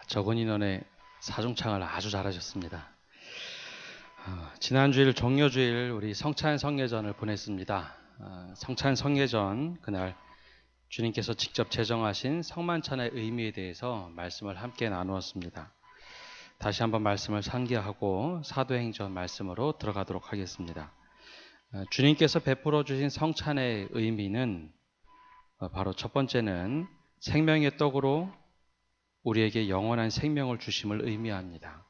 적은 인원의 사중창을 아주 잘하셨습니다. 지난주일 종료주일 우리 성찬 성례전을 보냈습니다. 성찬 성례전 그날 주님께서 직접 제정하신 성만찬의 의미에 대해서 말씀을 함께 나누었습니다. 다시 한번 말씀을 상기하고 사도행전 말씀으로 들어가도록 하겠습니다. 주님께서 베풀어 주신 성찬의 의미는 바로 첫 번째는 생명의 떡으로 우리에게 영원한 생명을 주심을 의미합니다.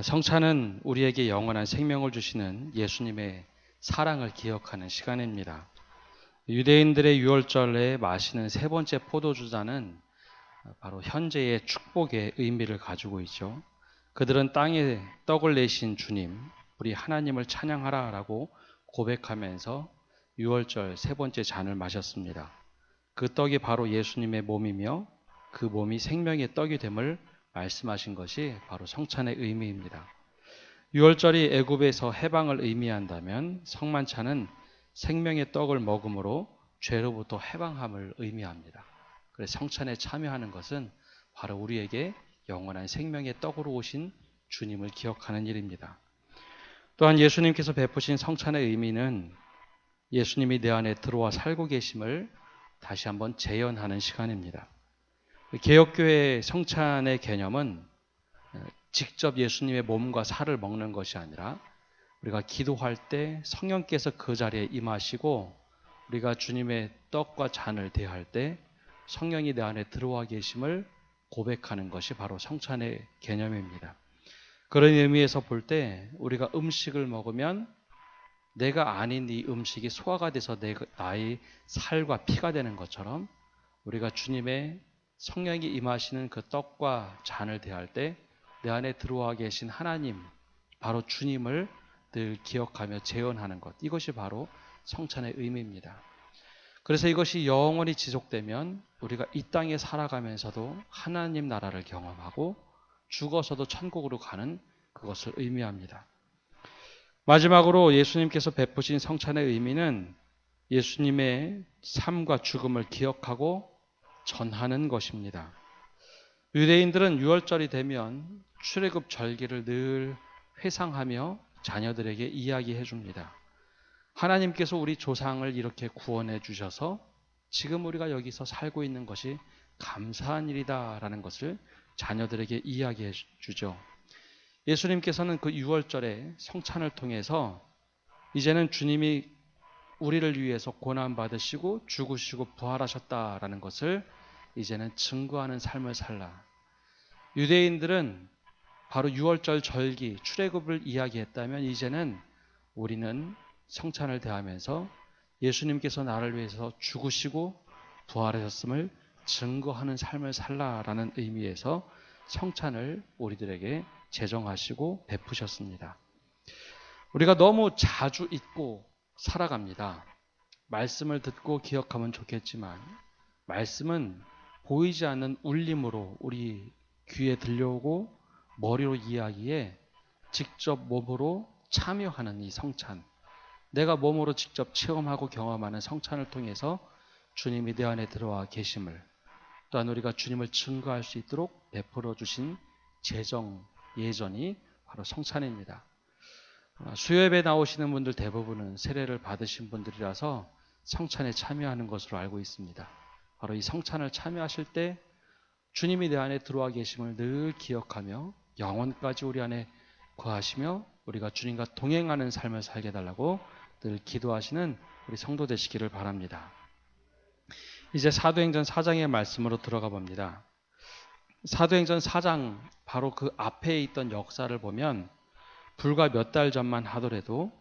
성찬은 우리에게 영원한 생명을 주시는 예수님의 사랑을 기억하는 시간입니다. 유대인들의 유월절에 마시는 세 번째 포도주잔은 바로 현재의 축복의 의미를 가지고 있죠. 그들은 땅에 떡을 내신 주님, 우리 하나님을 찬양하라 라고 고백하면서 유월절 세 번째 잔을 마셨습니다. 그 떡이 바로 예수님의 몸이며 그 몸이 생명의 떡이 됨을 말씀하신 것이 바로 성찬의 의미입니다. 유월절이 애굽에서 해방을 의미한다면 성만찬은 생명의 떡을 먹음으로 죄로부터 해방함을 의미합니다. 그래서 성찬에 참여하는 것은 바로 우리에게 영원한 생명의 떡으로 오신 주님을 기억하는 일입니다. 또한 예수님께서 베푸신 성찬의 의미는 예수님이 내 안에 들어와 살고 계심을 다시 한번 재현하는 시간입니다. 개혁교회의 성찬의 개념은 직접 예수님의 몸과 살을 먹는 것이 아니라 우리가 기도할 때 성령께서 그 자리에 임하시고 우리가 주님의 떡과 잔을 대할 때 성령이 내 안에 들어와 계심을 고백하는 것이 바로 성찬의 개념입니다. 그런 의미에서 볼 때 우리가 음식을 먹으면 내가 아닌 이 음식이 소화가 돼서 나의 살과 피가 되는 것처럼 우리가 주님의 성령이 임하시는 그 떡과 잔을 대할 때 내 안에 들어와 계신 하나님, 바로 주님을 늘 기억하며 재현하는 것, 이것이 바로 성찬의 의미입니다. 그래서 이것이 영원히 지속되면 우리가 이 땅에 살아가면서도 하나님 나라를 경험하고 죽어서도 천국으로 가는 그것을 의미합니다. 마지막으로 예수님께서 베푸신 성찬의 의미는 예수님의 삶과 죽음을 기억하고 전하는 것입니다. 유대인들은 유월절이 되면 출애굽 절기를 늘 회상하며 자녀들에게 이야기해 줍니다. 하나님께서 우리 조상을 이렇게 구원해 주셔서 지금 우리가 여기서 살고 있는 것이 감사한 일이다라는 것을 자녀들에게 이야기해 주죠. 예수님께서는 그 유월절에 성찬을 통해서 이제는 주님이 우리를 위해서 고난받으시고 죽으시고 부활하셨다라는 것을 이제는 증거하는 삶을 살라. 유대인들은 바로 유월절 절기, 출애굽을 이야기했다면 이제는 우리는 성찬을 대하면서 예수님께서 나를 위해서 죽으시고 부활하셨음을 증거하는 삶을 살라라는 의미에서 성찬을 우리들에게 제정하시고 베푸셨습니다. 우리가 너무 자주 잊고 살아갑니다. 말씀을 듣고 기억하면 좋겠지만 말씀은 보이지 않는 울림으로 우리 귀에 들려오고 머리로 이야기에 직접 몸으로 참여하는 이 성찬, 내가 몸으로 직접 체험하고 경험하는 성찬을 통해서 주님이 내 안에 들어와 계심을, 또한 우리가 주님을 증거할 수 있도록 베풀어 주신 제정, 예전이 바로 성찬입니다. 수요예배 나오시는 분들 대부분은 세례를 받으신 분들이라서 성찬에 참여하는 것으로 알고 있습니다. 바로 이 성찬을 참여하실 때 주님이 내 안에 들어와 계심을 늘 기억하며 영원까지 우리 안에 거하시며 우리가 주님과 동행하는 삶을 살게 해달라고 늘 기도하시는 우리 성도 되시기를 바랍니다. 이제 사도행전 4장의 말씀으로 들어가 봅니다. 사도행전 4장 바로 그 앞에 있던 역사를 보면 불과 몇 달 전만 하더라도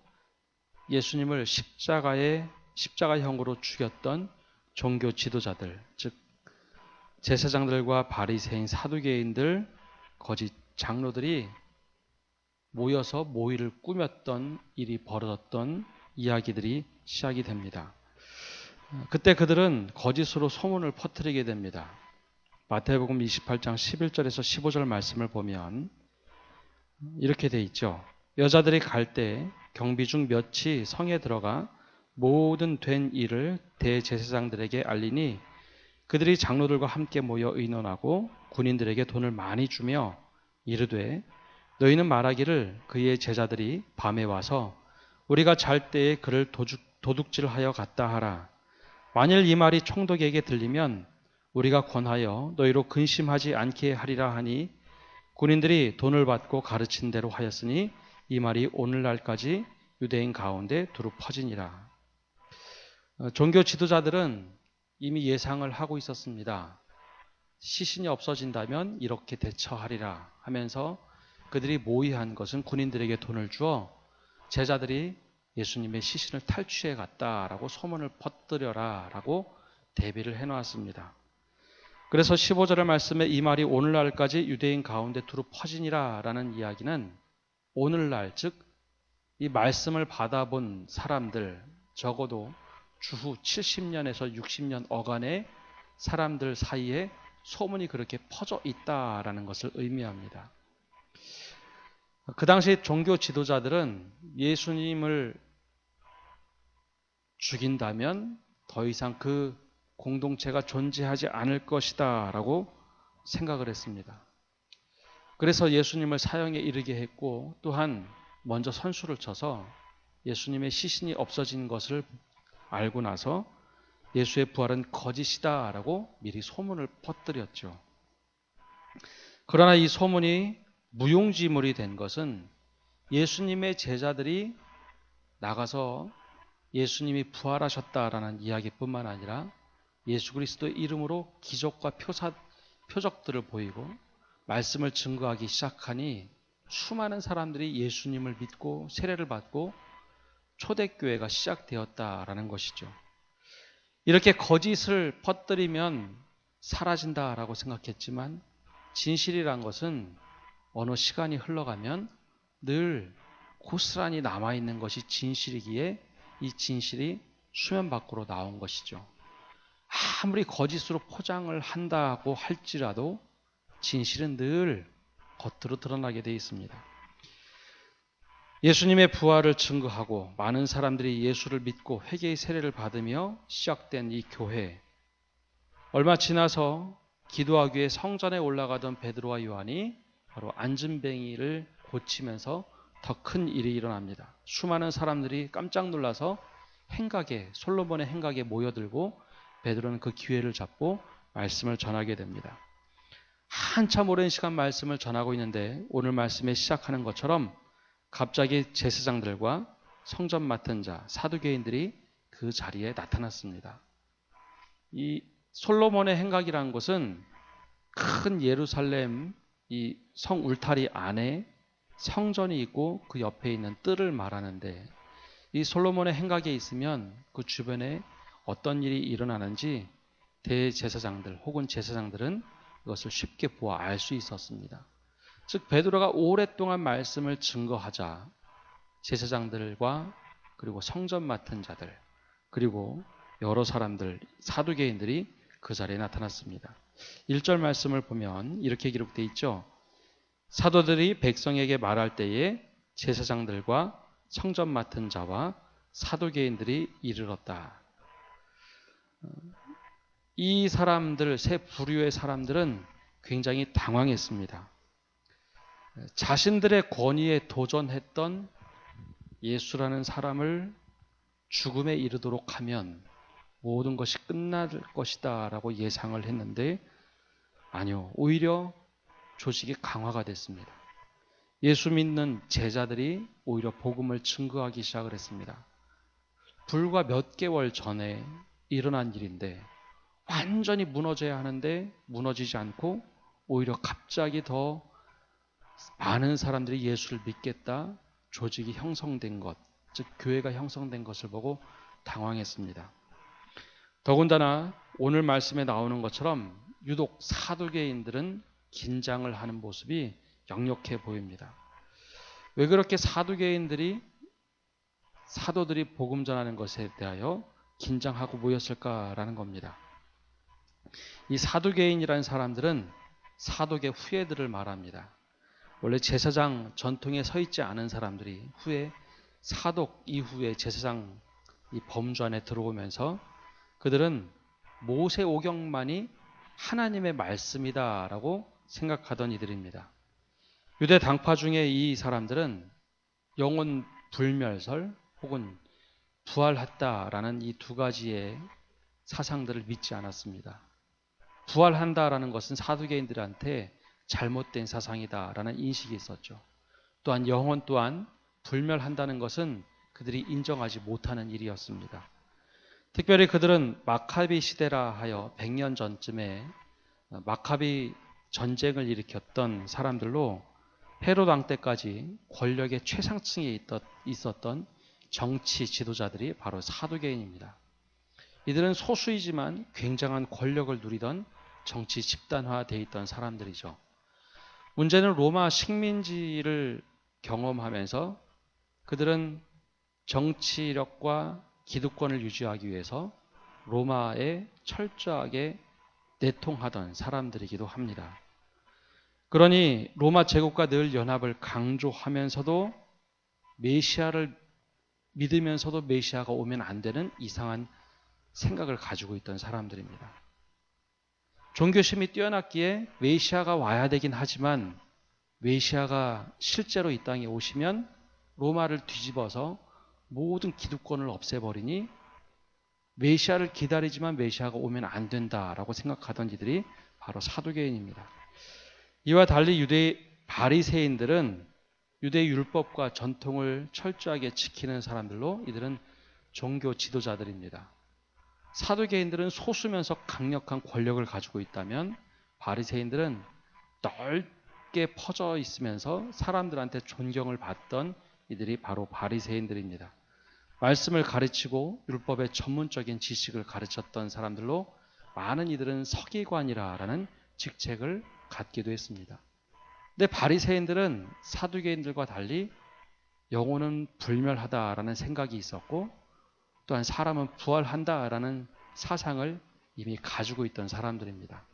예수님을 십자가형으로 죽였던 종교 지도자들, 즉 제사장들과 바리새인, 사두개인들, 거짓 장로들이 모여서 모의를 꾸몄던 일이 벌어졌던 이야기들이 시작이 됩니다. 그때 그들은 거짓으로 소문을 퍼뜨리게 됩니다. 마태복음 28장 11절에서 15절 말씀을 보면 이렇게 돼 있죠. 여자들이 갈 때 경비 중 몇이 성에 들어가 모든 된 일을 대제사장들에게 알리니 그들이 장로들과 함께 모여 의논하고 군인들에게 돈을 많이 주며 이르되 너희는 말하기를 그의 제자들이 밤에 와서 우리가 잘 때에 그를 도둑질하여 갔다 하라. 만일 이 말이 총독에게 들리면 우리가 권하여 너희로 근심하지 않게 하리라 하니 군인들이 돈을 받고 가르친 대로 하였으니 이 말이 오늘날까지 유대인 가운데 두루 퍼지니라. 종교 지도자들은 이미 예상을 하고 있었습니다. 시신이 없어진다면 이렇게 대처하리라 하면서 그들이 모의한 것은 군인들에게 돈을 주어 제자들이 예수님의 시신을 탈취해 갔다라고 소문을 퍼뜨려라 라고 대비를 해놓았습니다. 그래서 15절의 말씀에 이 말이 오늘날까지 유대인 가운데 두루 퍼지니라 라는 이야기는 오늘날 즉 이 말씀을 받아본 사람들 적어도 주후 70년에서 60년 어간의 사람들 사이에 소문이 그렇게 퍼져 있다라는 것을 의미합니다. 그 당시 종교 지도자들은 예수님을 죽인다면 더 이상 그 공동체가 존재하지 않을 것이다 라고 생각을 했습니다. 그래서 예수님을 사형에 이르게 했고 또한 먼저 선수를 쳐서 예수님의 시신이 없어진 것을 알고 나서 예수의 부활은 거짓이다 라고 미리 소문을 퍼뜨렸죠. 그러나 이 소문이 무용지물이 된 것은 예수님의 제자들이 나가서 예수님이 부활하셨다라는 이야기뿐만 아니라 예수 그리스도의 이름으로 기적과 표적들을 보이고 말씀을 증거하기 시작하니 수많은 사람들이 예수님을 믿고 세례를 받고 초대교회가 시작되었다라는 것이죠. 이렇게 거짓을 퍼뜨리면 사라진다라고 생각했지만 진실이란 것은 어느 시간이 흘러가면 늘 고스란히 남아있는 것이 진실이기에 이 진실이 수면 밖으로 나온 것이죠. 아무리 거짓으로 포장을 한다고 할지라도 진실은 늘 겉으로 드러나게 되어 있습니다. 예수님의 부활을 증거하고 많은 사람들이 예수를 믿고 회개의 세례를 받으며 시작된 이 교회, 얼마 지나서 기도하기 위해 성전에 올라가던 베드로와 요한이 바로 안진뱅이를 고치면서 더 큰 일이 일어납니다. 수많은 사람들이 깜짝 놀라서 솔로몬의 행각에 모여들고 베드로는 그 기회를 잡고 말씀을 전하게 됩니다. 한참 오랜 시간 말씀을 전하고 있는데 오늘 말씀에 시작하는 것처럼 갑자기 제사장들과 성전 맡은 자, 사두개인들이 그 자리에 나타났습니다. 이 솔로몬의 행각이라는 것은 큰 예루살렘 이 성 울타리 안에 성전이 있고 그 옆에 있는 뜰을 말하는데 이 솔로몬의 행각에 있으면 그 주변에 어떤 일이 일어나는지 대제사장들 혹은 제사장들은 그것을 쉽게 보아 알 수 있었습니다. 즉 베드로가 오랫동안 말씀을 증거하자 제사장들과 그리고 성전 맡은 자들 그리고 여러 사람들 사두개인들이 그 자리에 나타났습니다. 1절 말씀을 보면 이렇게 기록되어 있죠. 사도들이 백성에게 말할 때에 제사장들과 성전 맡은 자와 사두개인들이 이르렀다. 이 사람들, 세 부류의 사람들은 굉장히 당황했습니다. 자신들의 권위에 도전했던 예수라는 사람을 죽음에 이르도록 하면 모든 것이 끝날 것이다 라고 예상을 했는데 아니요, 오히려 조직이 강화가 됐습니다. 예수 믿는 제자들이 오히려 복음을 증거하기 시작을 했습니다. 불과 몇 개월 전에 일어난 일인데 완전히 무너져야 하는데 무너지지 않고 오히려 갑자기 더 많은 사람들이 예수를 믿겠다 조직이 형성된 것, 즉 교회가 형성된 것을 보고 당황했습니다. 더군다나 오늘 말씀에 나오는 것처럼 유독 사두개인들은 긴장을 하는 모습이 역력해 보입니다. 왜 그렇게 사두개인들이 사도들이 복음 전하는 것에 대하여 긴장하고 모였을까라는 겁니다. 이 사두개인이라는 사람들은 사독의 후예들을 말합니다. 원래 제사장 전통에 서 있지 않은 사람들이 후에 사독 이후에 제사장 이 범주 안에 들어오면서 그들은 모세오경만이 하나님의 말씀이다라고 생각하던 이들입니다. 유대 당파 중에 이 사람들은 영혼 불멸설 혹은 부활했다라는 이 두 가지의 사상들을 믿지 않았습니다. 부활한다라는 것은 사두개인들한테 잘못된 사상이다라는 인식이 있었죠. 또한 영혼 또한 불멸한다는 것은 그들이 인정하지 못하는 일이었습니다. 특별히 그들은 마카비 시대라 하여 100년 전쯤에 마카비 전쟁을 일으켰던 사람들로 헤롯 왕 때까지 권력의 최상층에 있었던 정치 지도자들이 바로 사두개인입니다. 이들은 소수이지만 굉장한 권력을 누리던 정치 집단화되어 있던 사람들이죠. 문제는 로마 식민지를 경험하면서 그들은 정치력과 기득권을 유지하기 위해서 로마에 철저하게 내통하던 사람들이기도 합니다. 그러니 로마 제국과 늘 연합을 강조하면서도 메시아를 믿으면서도 메시아가 오면 안 되는 이상한 생각을 가지고 있던 사람들입니다. 종교심이 뛰어났기에 메시아가 와야 되긴 하지만 메시아가 실제로 이 땅에 오시면 로마를 뒤집어서 모든 기득권을 없애버리니 메시아를 기다리지만 메시아가 오면 안 된다라고 생각하던 이들이 바로 사두개인입니다. 이와 달리 유대 바리새인들은 유대 율법과 전통을 철저하게 지키는 사람들로 이들은 종교 지도자들입니다. 사두개인들은 소수면서 강력한 권력을 가지고 있다면 바리새인들은 넓게 퍼져 있으면서 사람들한테 존경을 받던 이들이 바로 바리새인들입니다. 말씀을 가르치고 율법의 전문적인 지식을 가르쳤던 사람들로 많은 이들은 서기관이라는 직책을 갖기도 했습니다. 근데 바리새인들은 사두개인들과 달리 영혼은 불멸하다라는 생각이 있었고 또한 사람은 부활한다라는 사상을 이미 가지고 있던 사람들입니다.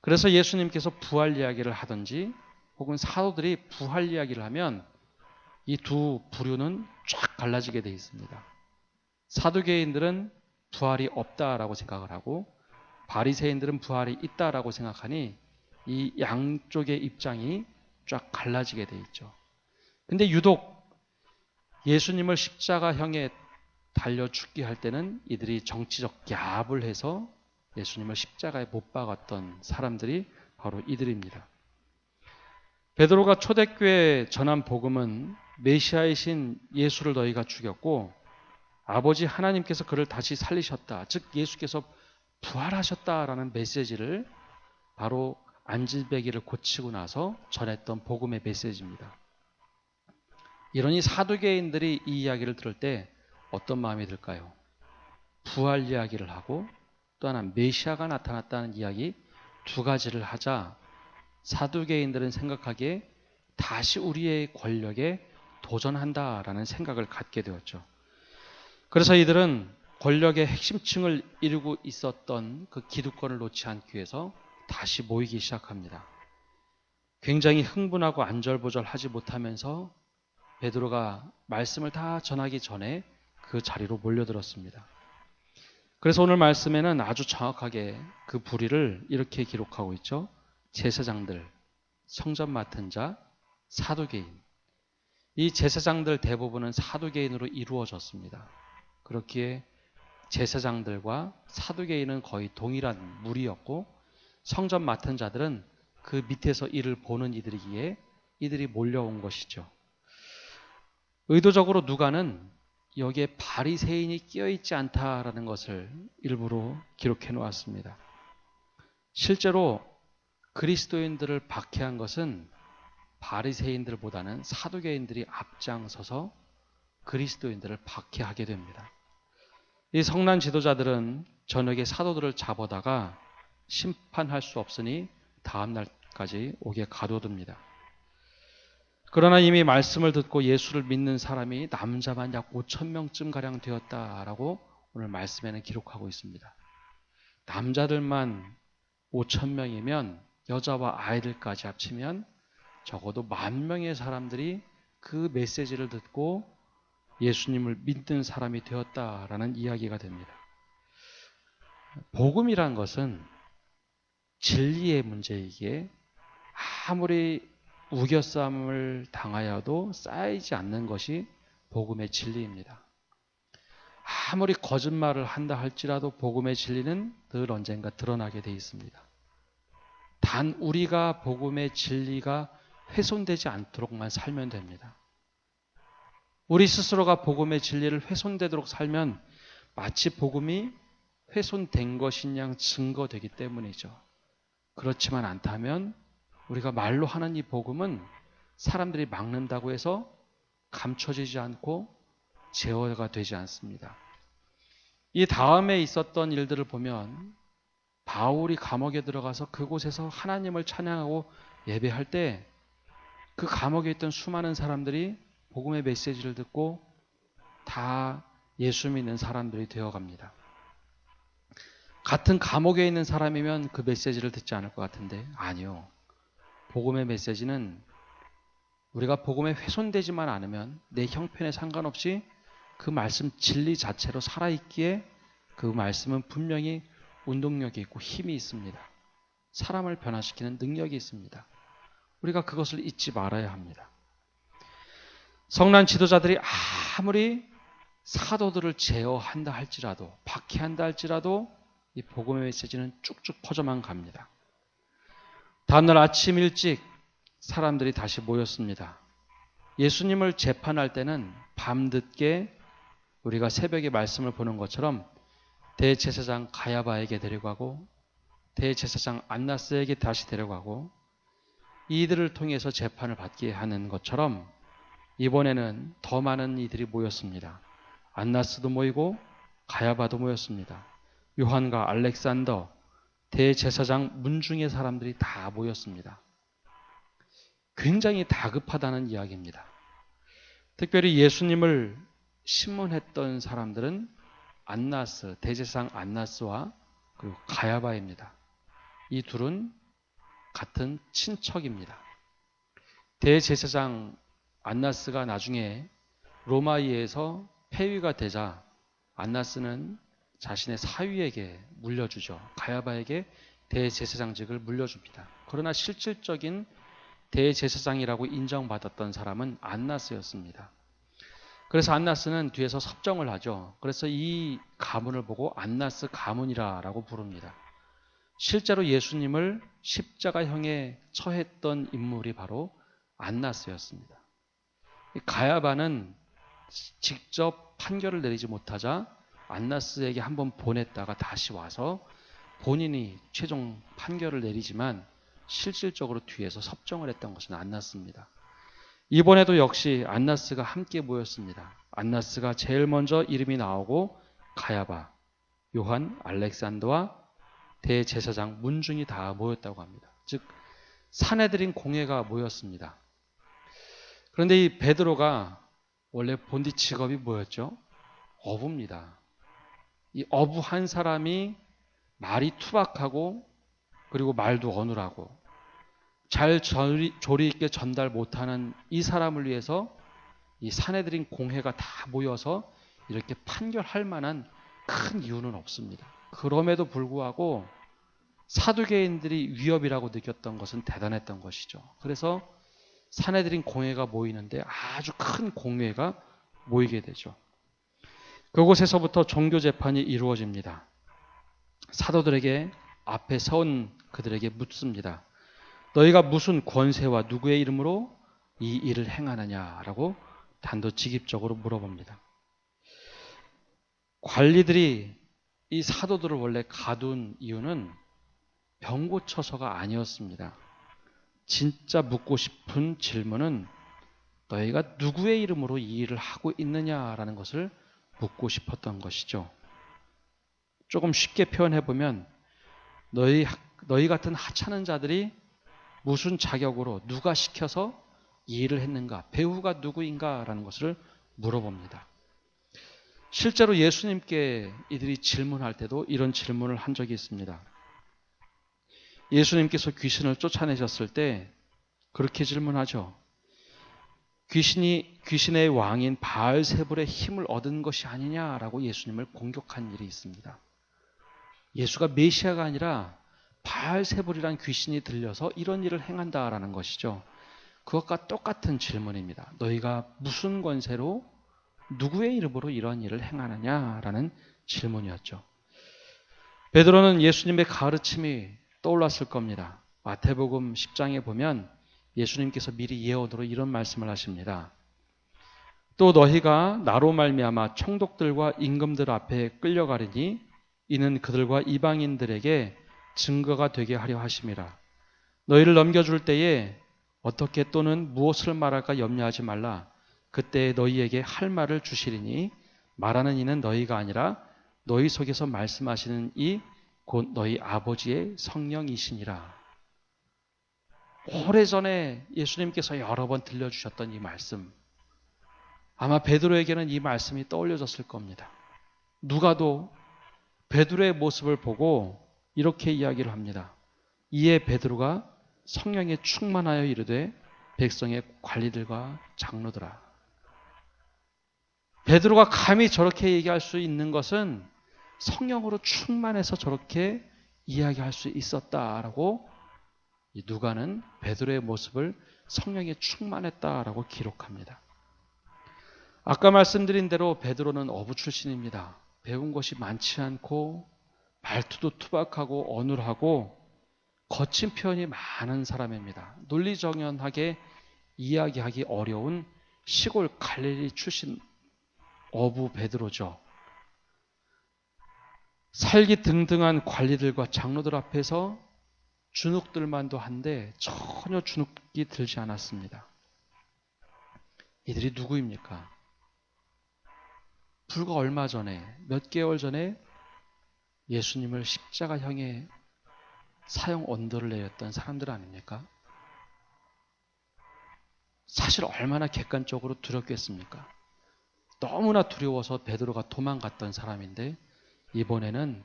그래서 예수님께서 부활 이야기를 하든지 혹은 사도들이 부활 이야기를 하면 이 두 부류는 쫙 갈라지게 되어 있습니다. 사두개인들은 부활이 없다라고 생각을 하고 바리새인들은 부활이 있다라고 생각하니 이 양쪽의 입장이 쫙 갈라지게 되어 있죠. 근데 유독 예수님을 십자가형에 달려 죽게 할 때는 이들이 정치적 야합을 해서 예수님을 십자가에 못 박았던 사람들이 바로 이들입니다. 베드로가 초대교회에 전한 복음은 메시아이신 예수를 너희가 죽였고 아버지 하나님께서 그를 다시 살리셨다. 즉 예수께서 부활하셨다라는 메시지를 바로 안질배기를 고치고 나서 전했던 복음의 메시지입니다. 이러니 사두개인들이 이 이야기를 들을 때 어떤 마음이 들까요? 부활 이야기를 하고 또 하나 메시아가 나타났다는 이야기 두 가지를 하자 사두개인들은 생각하기에 다시 우리의 권력에 도전한다라는 생각을 갖게 되었죠. 그래서 이들은 권력의 핵심층을 이루고 있었던 그 기득권을 놓지 않기 위해서 다시 모이기 시작합니다. 굉장히 흥분하고 안절부절하지 못하면서 베드로가 말씀을 다 전하기 전에 그 자리로 몰려들었습니다. 그래서 오늘 말씀에는 아주 정확하게 그 부리를 이렇게 기록하고 있죠. 제사장들, 성전 맡은 자, 사두개인. 이 제사장들 대부분은 사두개인으로 이루어졌습니다. 그렇기에 제사장들과 사두개인은 거의 동일한 무리였고 성전 맡은 자들은 그 밑에서 일을 보는 이들이기에 이들이 몰려온 것이죠. 의도적으로 누가는 여기에 바리새인이 끼어있지 않다라는 것을 일부러 기록해 놓았습니다. 실제로 그리스도인들을 박해한 것은 바리새인들보다는 사두개인들이 앞장서서 그리스도인들을 박해하게 됩니다. 이 성난 지도자들은 저녁에 사도들을 잡아다가 심판할 수 없으니 다음 날까지 옥에 가둬둡니다. 그러나 이미 말씀을 듣고 예수를 믿는 사람이 남자만 약 5,000명쯤 가량 되었다라고 오늘 말씀에는 기록하고 있습니다. 남자들만 5,000명이면 여자와 아이들까지 합치면 적어도 10,000명의 사람들이 그 메시지를 듣고 예수님을 믿는 사람이 되었다라는 이야기가 됩니다. 복음이란 것은 진리의 문제이기에 아무리 우겨싸움을 당하여도 쌓이지 않는 것이 복음의 진리입니다. 아무리 거짓말을 한다 할지라도 복음의 진리는 늘 언젠가 드러나게 돼 있습니다. 단 우리가 복음의 진리가 훼손되지 않도록만 살면 됩니다. 우리 스스로가 복음의 진리를 훼손되도록 살면 마치 복음이 훼손된 것인 양 증거되기 때문이죠. 그렇지만 않다면 우리가 말로 하는 이 복음은 사람들이 막는다고 해서 감춰지지 않고 제어가 되지 않습니다. 이 다음에 있었던 일들을 보면 바울이 감옥에 들어가서 그곳에서 하나님을 찬양하고 예배할 때 그 감옥에 있던 수많은 사람들이 복음의 메시지를 듣고 다 예수 믿는 사람들이 되어갑니다. 같은 감옥에 있는 사람이면 그 메시지를 듣지 않을 것 같은데 아니요. 복음의 메시지는 우리가 복음에 훼손되지만 않으면 내 형편에 상관없이 그 말씀 진리 자체로 살아있기에 그 말씀은 분명히 운동력이 있고 힘이 있습니다. 사람을 변화시키는 능력이 있습니다. 우리가 그것을 잊지 말아야 합니다. 성난 지도자들이 아무리 사도들을 제어한다 할지라도 박해한다 할지라도 이 복음의 메시지는 쭉쭉 퍼져만 갑니다. 다음날 아침 일찍 사람들이 다시 모였습니다. 예수님을 재판할 때는 밤늦게 우리가 새벽에 말씀을 보는 것처럼 대제사장 가야바에게 데려가고 대제사장 안나스에게 다시 데려가고 이들을 통해서 재판을 받게 하는 것처럼 이번에는 더 많은 이들이 모였습니다. 안나스도 모이고 가야바도 모였습니다. 요한과 알렉산더, 대제사장 문중의 사람들이 다 모였습니다. 굉장히 다급하다는 이야기입니다. 특별히 예수님을 신문했던 사람들은 안나스, 대제사장 안나스와 그리고 가야바입니다. 이 둘은 같은 친척입니다. 대제사장 안나스가 나중에 로마의에서 폐위가 되자 안나스는 자신의 사위에게 물려주죠. 가야바에게 대제사장직을 물려줍니다. 그러나 실질적인 대제사장이라고 인정받았던 사람은 안나스였습니다. 그래서 안나스는 뒤에서 섭정을 하죠. 그래서 이 가문을 보고 안나스 가문이라고 부릅니다. 실제로 예수님을 십자가형에 처했던 인물이 바로 안나스였습니다. 가야바는 직접 판결을 내리지 못하자 안나스에게 한번 보냈다가 다시 와서 본인이 최종 판결을 내리지만 실질적으로 뒤에서 섭정을 했던 것은 안나스입니다. 이번에도 역시 안나스가 함께 모였습니다. 안나스가 제일 먼저 이름이 나오고 가야바, 요한, 알렉산더와 대제사장 문중이 다 모였다고 합니다. 즉 사내들인 공회가 모였습니다. 그런데 이 베드로가 원래 본디 직업이 뭐였죠? 어부입니다. 이 어부 한 사람이 말이 투박하고 그리고 말도 어눌하고 잘 조리 있게 전달 못하는 이 사람을 위해서 이 사내들인 공회가 다 모여서 이렇게 판결할 만한 큰 이유는 없습니다. 그럼에도 불구하고 사두개인들이 위협이라고 느꼈던 것은 대단했던 것이죠. 그래서 사내들인 공회가 모이는데 아주 큰 공회가 모이게 되죠. 그곳에서부터 종교 재판이 이루어집니다. 사도들에게 앞에 선 그들에게 묻습니다. 너희가 무슨 권세와 누구의 이름으로 이 일을 행하느냐라고 단도직입적으로 물어봅니다. 관리들이 이 사도들을 원래 가둔 이유는 병 고쳐서가 아니었습니다. 진짜 묻고 싶은 질문은 너희가 누구의 이름으로 이 일을 하고 있느냐라는 것을 묻고 싶었던 것이죠. 조금 쉽게 표현해보면 너희 같은 하찮은 자들이 무슨 자격으로 누가 시켜서 이 일을 했는가, 배우가 누구인가라는 것을 물어봅니다. 실제로 예수님께 이들이 질문할 때도 이런 질문을 한 적이 있습니다. 예수님께서 귀신을 쫓아내셨을 때 그렇게 질문하죠. 귀신의 왕인 바알세불의 힘을 얻은 것이 아니냐라고 예수님을 공격한 일이 있습니다. 예수가 메시아가 아니라 바알세불이란 귀신이 들려서 이런 일을 행한다라는 것이죠. 그것과 똑같은 질문입니다. 너희가 무슨 권세로 누구의 이름으로 이런 일을 행하느냐라는 질문이었죠. 베드로는 예수님의 가르침이 떠올랐을 겁니다. 마태복음 10장에 보면 예수님께서 미리 예언으로 이런 말씀을 하십니다. 또 너희가 나로 말미암아 총독들과 임금들 앞에 끌려가리니 이는 그들과 이방인들에게 증거가 되게 하려 하심이라. 너희를 넘겨줄 때에 어떻게 또는 무엇을 말할까 염려하지 말라. 그때 너희에게 할 말을 주시리니 말하는 이는 너희가 아니라 너희 속에서 말씀하시는 이 곧 너희 아버지의 성령이시니라. 오래전에 예수님께서 여러 번 들려주셨던 이 말씀, 아마 베드로에게는 이 말씀이 떠올려졌을 겁니다. 누가도 베드로의 모습을 보고 이렇게 이야기를 합니다. 이에 베드로가 성령에 충만하여 이르되 백성의 관리들과 장로들아. 베드로가 감히 저렇게 얘기할 수 있는 것은 성령으로 충만해서 저렇게 이야기할 수 있었다라고 누가는 베드로의 모습을 성령에 충만했다라고 기록합니다. 아까 말씀드린 대로 베드로는 어부 출신입니다. 배운 것이 많지 않고 말투도 투박하고 어눌하고 거친 표현이 많은 사람입니다. 논리정연하게 이야기하기 어려운 시골 갈릴리 출신 어부 베드로죠. 살기 등등한 관리들과 장로들 앞에서 주눅들만도 한데 전혀 주눅이 들지 않았습니다. 이들이 누구입니까? 불과 얼마 전에, 몇 개월 전에 예수님을 십자가형에 사형 언도를 내렸던 사람들 아닙니까? 사실 얼마나 객관적으로 두렵겠습니까? 너무나 두려워서 베드로가 도망갔던 사람인데 이번에는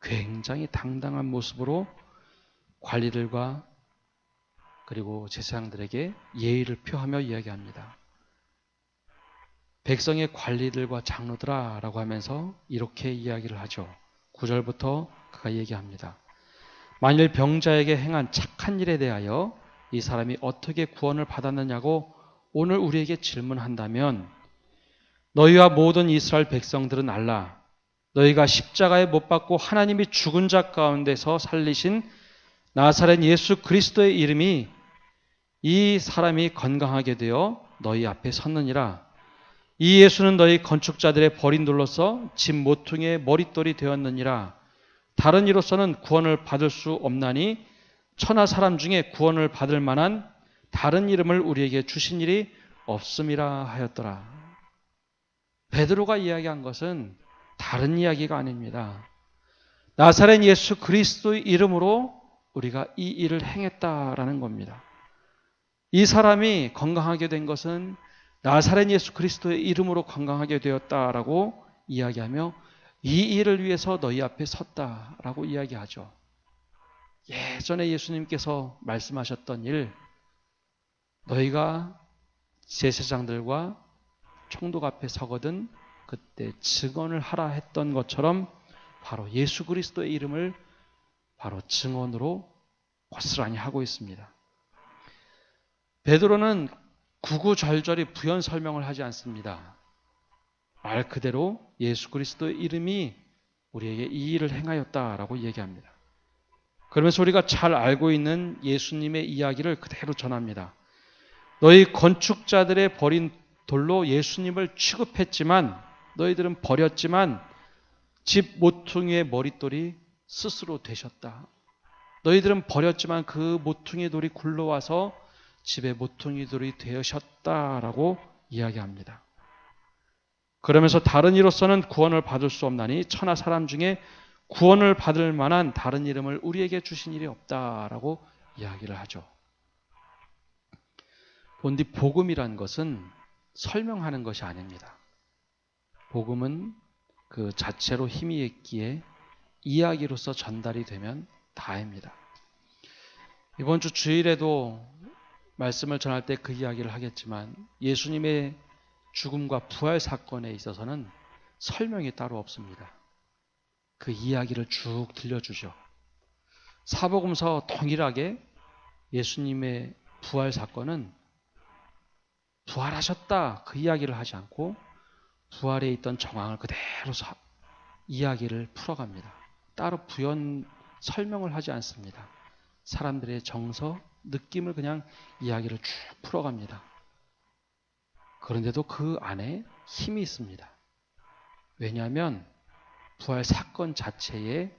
굉장히 당당한 모습으로 관리들과 그리고 제사장들에게 예의를 표하며 이야기합니다. 백성의 관리들과 장로들아 라고 하면서 이렇게 이야기를 하죠. 9절부터 그가 얘기합니다. 만일 병자에게 행한 착한 일에 대하여 이 사람이 어떻게 구원을 받았느냐고 오늘 우리에게 질문한다면 너희와 모든 이스라엘 백성들은 알라. 너희가 십자가에 못 박고 하나님이 죽은 자 가운데서 살리신 나사렛 예수 그리스도의 이름이 이 사람이 건강하게 되어 너희 앞에 섰느니라. 이 예수는 너희 건축자들의 버린 돌로서 집 모퉁이의 머릿돌이 되었느니라. 다른 이로서는 구원을 받을 수 없나니 천하 사람 중에 구원을 받을 만한 다른 이름을 우리에게 주신 일이 없음이라 하였더라. 베드로가 이야기한 것은 다른 이야기가 아닙니다. 나사렛 예수 그리스도의 이름으로 우리가 이 일을 행했다라는 겁니다. 이 사람이 건강하게 된 것은 나사렛 예수 그리스도의 이름으로 건강하게 되었다라고 이야기하며 이 일을 위해서 너희 앞에 섰다라고 이야기하죠. 예전에 예수님께서 말씀하셨던 일, 너희가 제사장들과 총독 앞에 서거든 그때 증언을 하라 했던 것처럼 바로 예수 그리스도의 이름을 바로 증언으로 고스란히 하고 있습니다. 베드로는 구구절절히 부연 설명을 하지 않습니다. 말 그대로 예수 그리스도의 이름이 우리에게 이 일을 행하였다라고 얘기합니다. 그러면서 우리가 잘 알고 있는 예수님의 이야기를 그대로 전합니다. 너희 건축자들의 버린 돌로 예수님을 취급했지만 너희들은 버렸지만 집 모퉁이의 머릿돌이 스스로 되셨다. 너희들은 버렸지만 그 모퉁이 돌이 굴러와서 집의 모퉁이 돌이 되셨다라고 이야기합니다. 그러면서 다른 이로서는 구원을 받을 수 없나니 천하 사람 중에 구원을 받을 만한 다른 이름을 우리에게 주신 일이 없다라고 이야기를 하죠. 본디 복음이란 것은 설명하는 것이 아닙니다. 복음은 그 자체로 힘이 있기에 이야기로서 전달이 되면 다입니다. 이번 주 주일에도 말씀을 전할 때 그 이야기를 하겠지만 예수님의 죽음과 부활 사건에 있어서는 설명이 따로 없습니다. 그 이야기를 쭉 들려주죠. 사복음서 동일하게 예수님의 부활 사건은 부활하셨다 그 이야기를 하지 않고 부활에 있던 정황을 그대로 이야기를 풀어갑니다. 따로 부연 설명을 하지 않습니다. 사람들의 정서, 느낌을 그냥 이야기를 쭉 풀어갑니다. 그런데도 그 안에 힘이 있습니다. 왜냐하면 부활 사건 자체에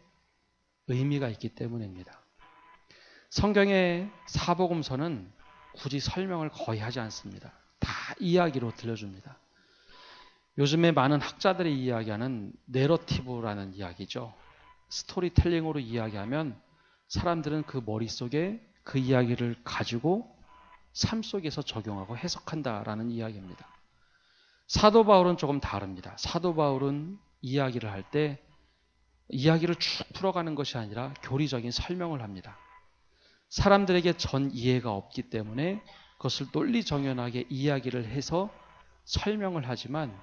의미가 있기 때문입니다. 성경의 사복음서는 굳이 설명을 거의 하지 않습니다. 다 이야기로 들려줍니다. 요즘에 많은 학자들이 이야기하는 내러티브라는 이야기죠. 스토리텔링으로 이야기하면 사람들은 그 머릿속에 그 이야기를 가지고 삶 속에서 적용하고 해석한다라는 이야기입니다. 사도 바울은 조금 다릅니다. 사도 바울은 이야기를 할 때 이야기를 쭉 풀어가는 것이 아니라 교리적인 설명을 합니다. 사람들에게 전 이해가 없기 때문에 그것을 논리정연하게 이야기를 해서 설명을 하지만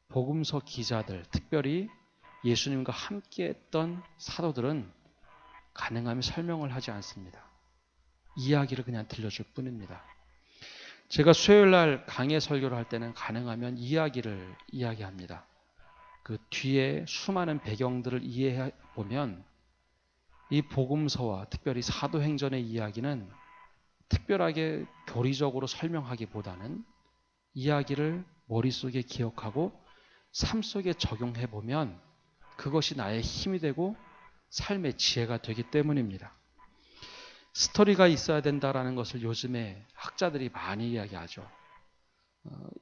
복음서 기자들, 특별히 예수님과 함께했던 사도들은 가능하면 설명을 하지 않습니다. 이야기를 그냥 들려줄 뿐입니다. 제가 수요일날 강해 설교를 할 때는 가능하면 이야기를 이야기합니다. 그 뒤에 수많은 배경들을 이해해 보면 이 복음서와 특별히 사도행전의 이야기는 특별하게 교리적으로 설명하기보다는 이야기를 머릿속에 기억하고 삶 속에 적용해 보면 그것이 나의 힘이 되고 삶의 지혜가 되기 때문입니다. 스토리가 있어야 된다는 것을 요즘에 학자들이 많이 이야기하죠.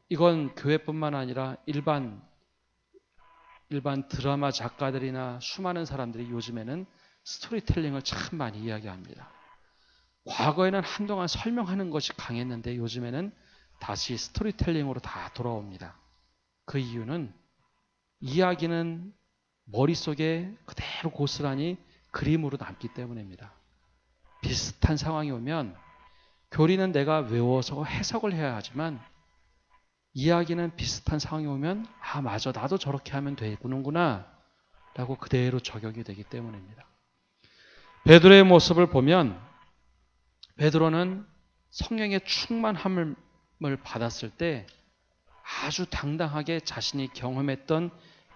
이건 교회뿐만 아니라 일반 드라마 작가들이나 수많은 사람들이 요즘에는 스토리텔링을 참 많이 이야기합니다. 과거에는 한동안 설명하는 것이 강했는데 요즘에는 다시 스토리텔링으로 다 돌아옵니다. 그 이유는 이야기는 머릿속에 그대로 고스란히 그림으로 남기 때문입니다. 비슷한 상황이 오면 교리는 내가 외워서 해석을 해야 하지만 이야기는 비슷한 상황이 오면 아 맞아 나도 저렇게 하면 되는구나 라고 그대로 적용이 되기 때문입니다. 베드로의 모습을 보면 베드로는 성령의 충만함을 받았을 때 아주 당당하게 자신이 경험했던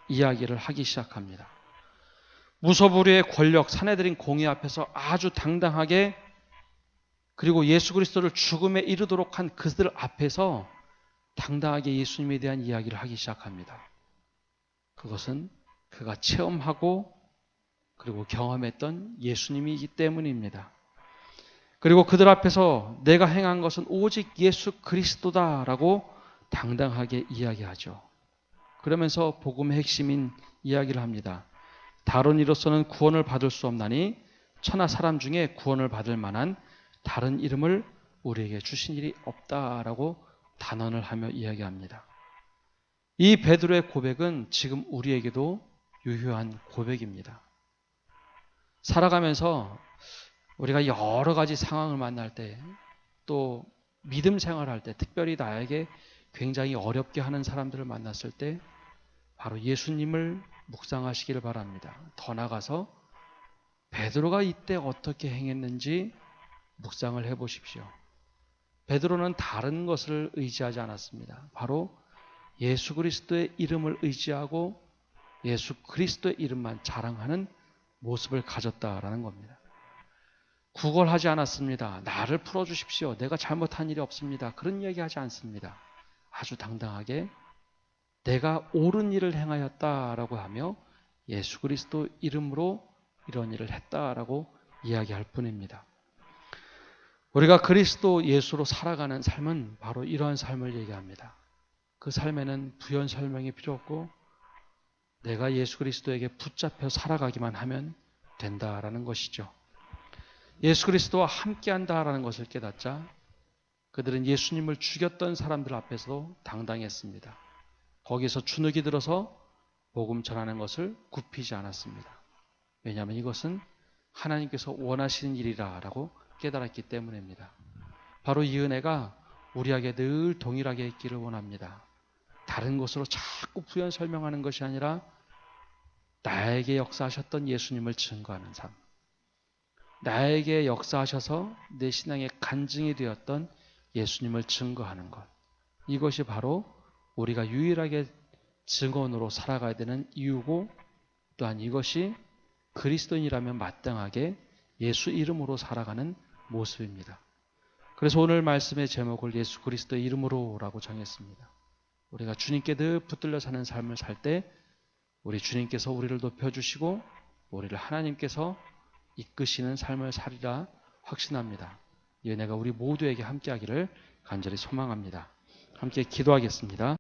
이야기를 하기 시작합니다. 무소부리의 권력, 사내들인 공의 앞에서 아주 당당하게 그리고 예수 그리스도를 죽음에 이르도록 한 그들 앞에서 당당하게 예수님에 대한 이야기를 하기 시작합니다. 그것은 그가 체험하고 그리고 경험했던 예수님이기 때문입니다. 그리고 그들 앞에서 내가 행한 것은 오직 예수 그리스도다라고 당당하게 이야기하죠. 그러면서 복음의 핵심인 이야기를 합니다. 다른 이로서는 구원을 받을 수 없나니 천하 사람 중에 구원을 받을 만한 다른 이름을 우리에게 주신 일이 없다라고 단언을 하며 이야기합니다. 이 베드로의 고백은 지금 우리에게도 유효한 고백입니다. 살아가면서 우리가 여러 가지 상황을 만날 때 또 믿음 생활할 때 특별히 나에게 굉장히 어렵게 하는 사람들을 만났을 때 바로 예수님을 묵상하시기를 바랍니다. 더 나아가서 베드로가 이때 어떻게 행했는지 묵상을 해보십시오. 베드로는 다른 것을 의지하지 않았습니다. 바로 예수 그리스도의 이름을 의지하고 예수 그리스도의 이름만 자랑하는 모습을 가졌다라는 겁니다. 구걸하지 않았습니다. 나를 풀어주십시오. 내가 잘못한 일이 없습니다. 그런 얘기하지 않습니다. 아주 당당하게 내가 옳은 일을 행하였다라고 하며 예수 그리스도 이름으로 이런 일을 했다라고 이야기할 뿐입니다. 우리가 그리스도 예수로 살아가는 삶은 바로 이러한 삶을 얘기합니다. 그 삶에는 부연 설명이 필요 없고 내가 예수 그리스도에게 붙잡혀 살아가기만 하면 된다라는 것이죠. 예수 그리스도와 함께한다라는 것을 깨닫자 그들은 예수님을 죽였던 사람들 앞에서도 당당했습니다. 거기서 주눅이 들어서 복음 전하는 것을 굽히지 않았습니다. 왜냐하면 이것은 하나님께서 원하시는 일이라고 깨달았기 때문입니다. 바로 이 은혜가 우리에게 늘 동일하게 있기를 원합니다. 다른 것으로 자꾸 부연 설명하는 것이 아니라 나에게 역사하셨던 예수님을 증거하는 삶. 나에게 역사하셔서 내 신앙의 간증이 되었던 예수님을 증거하는 것. 이것이 바로 우리가 유일하게 증언으로 살아가야 되는 이유고, 또한 이것이 그리스도인이라면 마땅하게 예수 이름으로 살아가는 모습입니다. 그래서 오늘 말씀의 제목을 예수 그리스도의 이름으로라고 정했습니다. 우리가 주님께 늘 붙들려 사는 삶을 살 때 우리 주님께서 우리를 높여주시고 우리를 하나님께서 이끄시는 삶을 살리라 확신합니다. 이 은혜가 우리 모두에게 함께하기를 간절히 소망합니다. 함께 기도하겠습니다.